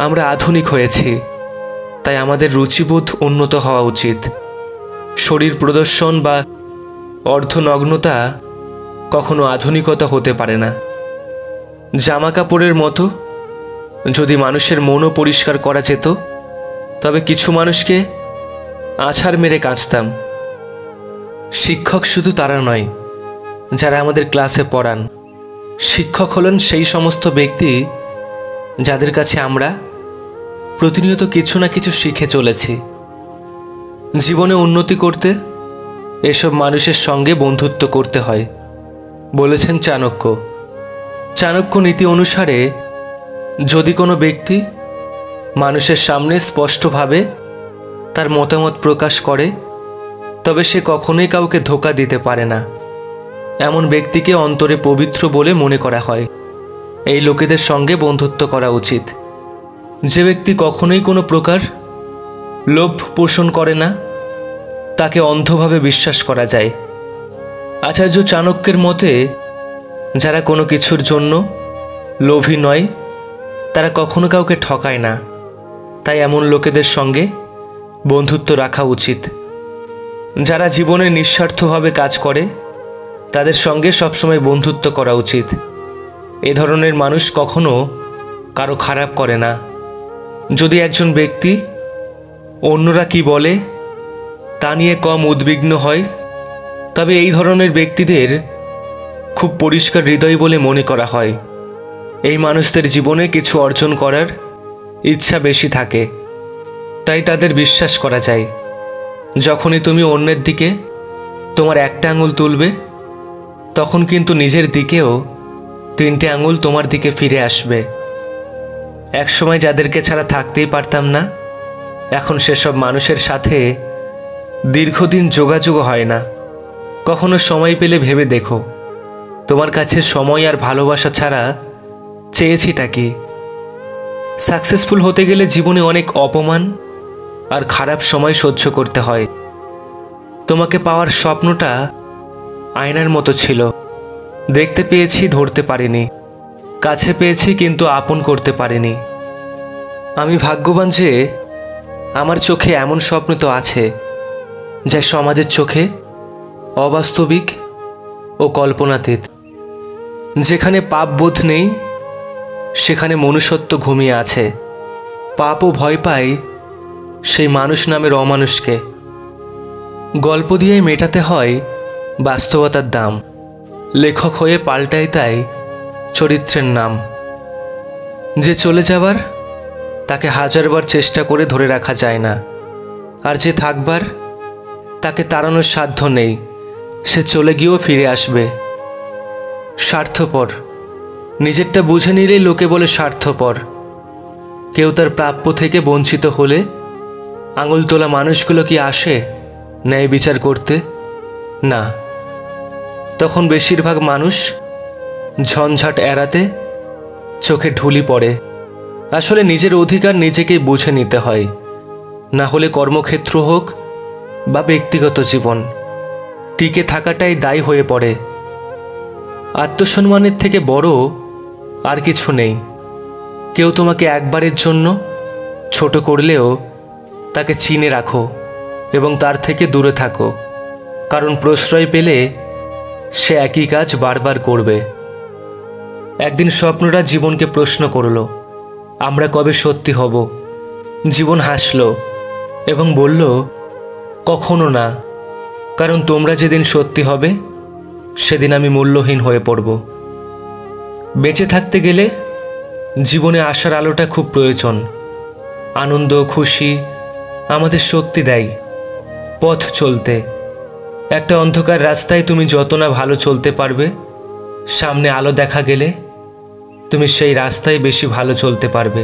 আমরা আধুনিক হয়েছি, তাই আমাদের রুচিবোধ উন্নত হওয়া উচিত। শরীর প্রদর্শন বা অর্ধনগ্নতা কখনো আধুনিকতা হতে পারে না। জামা কাপড়ের মতো যদি মানুষের মনও পরিষ্কার করা যেত, তবে কিছু মানুষকে আছাড় মেরে কাঁচতাম। শিক্ষক শুধু তারা নয় যারা আমাদের ক্লাসে পড়ান। শিক্ষক হলেন সেই সমস্ত ব্যক্তি যাদের কাছে আমরা প্রতিনিয়ত কিছু না কিছু শিখে চলেছি। জীবনে উন্নতি করতে এসব মানুষের সঙ্গে বন্ধুত্ব করতে হয়, বলেছেন চাণক্য। চাণক্য নীতি অনুসারে যদি কোনো ব্যক্তি মানুষের সামনে স্পষ্টভাবে তার মতামত প্রকাশ করে, তবে সে কখনোই কাউকে ধোঁকা দিতে পারে না। এমন ব্যক্তিকে অন্তরে পবিত্র বলে মনে করা হয়। এই লোকেদের সঙ্গে বন্ধুত্ব করা উচিত। যে ব্যক্তি কখনোই কোনো প্রকার লোভ পোষণ করে না, তাকে অন্ধভাবে বিশ্বাস করা যায়। আচার্য চাণক্যের মতে যারা কোনো কিছুর জন্য লোভী নয়, তারা কখনো কাউকে ঠকায় না। তাই এমন লোকেদের সঙ্গে বন্ধুত্ব রাখা উচিত। যারা জীবনে নিঃস্বার্থভাবে কাজ করে, তাদের সঙ্গে সবসময় বন্ধুত্ব করা উচিত। এ ধরনের মানুষ কখনো কারো খারাপ করে না। যদি একজন ব্যক্তি অন্যরা কি বলে তা নিয়ে কম উদ্বিগ্ন হয়, তবে এই ধরনের ব্যক্তিদের খুব পরিষ্কার হৃদয় বলে মনে করা হয়। এই মানুষদের জীবনে কিছু অর্জন করার ইচ্ছা বেশি থাকে, তাই তাদের বিশ্বাস করা যায়। যখনই তুমি অন্যের দিকে তোমার একটা আঙুল তুলবে, তখন কিন্তু নিজের দিকেও 3টে আঙুল তোমার দিকে ফিরে আসবে। একসময় যাদেরকে ছাড়া থাকতেই পারতাম না, এখন সেসব মানুষের সাথে দীর্ঘদিন যোগাযোগ হয় না। কখনো সময় পেলে ভেবে দেখো, তোমার কাছে সময় আর ভালোবাসা ছাড়া চেয়েছিটা কি? সাকসেসফুল হতে গেলে জীবনে অনেক অপমান আর খারাপ সময় সহ্য করতে হয়। তোমাকে পাওয়ার স্বপ্নটা আয়নার মতো ছিল। দেখতে পেয়েছি, ধরতে পারিনি। কাছে পেয়েছি, কিন্তু আপন করতে পারিনি। আমি ভাগ্যবান যে আমার চোখে এমন স্বপ্ন তো আছে, যা সমাজের চোখে অবাস্তবিক ও কল্পনাতীত। যেখানে পাপ বোধ নেই, সেখানে মনুষ্যত্ব ঘুমিয়ে আছে। পাপও ভয় পায় সেই মানুষ নামের অমানুষকে। গল্প দিয়ে মেটাতে হয় বাস্তবতার দাম। লেখক হয়ে পাল্টায় তাই চরিত্রের নাম। যে চলে যাবার তাকে হাজারবার চেষ্টা করে ধরে রাখা যায় না, আর যে থাকবার তাকে তাড়ানোর সাধ্য নেই। সে চলে গিয়েও ফিরে আসবে। স্বার্থপর, নিজেরটা বুঝে নিলেই লোকে বলে স্বার্থপর। কেউ তার প্রাপ্য থেকে বঞ্চিত হলে আঙুল তোলা মানুষগুলো কি আসে ন্যায় বিচার করতে? না। তখন বেশিরভাগ মানুষ ঝঞ্ঝাট এড়াতে চোখে ঢুলি পড়ে। আসলে নিজের অধিকার নিজেকেই বুঝে নিতে হয়, না হলে কর্মক্ষেত্র হোক বা ব্যক্তিগত জীবন, টিকে থাকাটাই দায়ী হয়ে পড়ে। আত্মসম্মানের থেকে বড় আর কিছু নেই। কেউ তোমাকে একবারের জন্য ছোট করলেও তাকে চিনে রাখো এবং তার থেকে দূরে থাকো, কারণ প্রশ্রয় পেলে সে একই কাজ বারবার করবে। একদিন স্বপ্নরা জীবনকে প্রশ্ন করল, আমরা কবে সত্যি হব? জীবন হাসল এবং বলল, কখনো না, কারণ তোমরা যেদিন সত্যি হবে সেদিন আমি মূল্যহীন হয়ে পড়ব। বেঁচে থাকতে গেলে জীবনে আসার আলোটা খুব প্রয়োজন। আনন্দ, খুশি আমাদের শক্তি দেয় পথ চলতে। একটা অন্ধকার রাস্তায় তুমি যত না ভালো চলতে পারবে, সামনে আলো দেখা গেলে তুমি সেই রাস্তায় বেশি ভালো চলতে পারবে।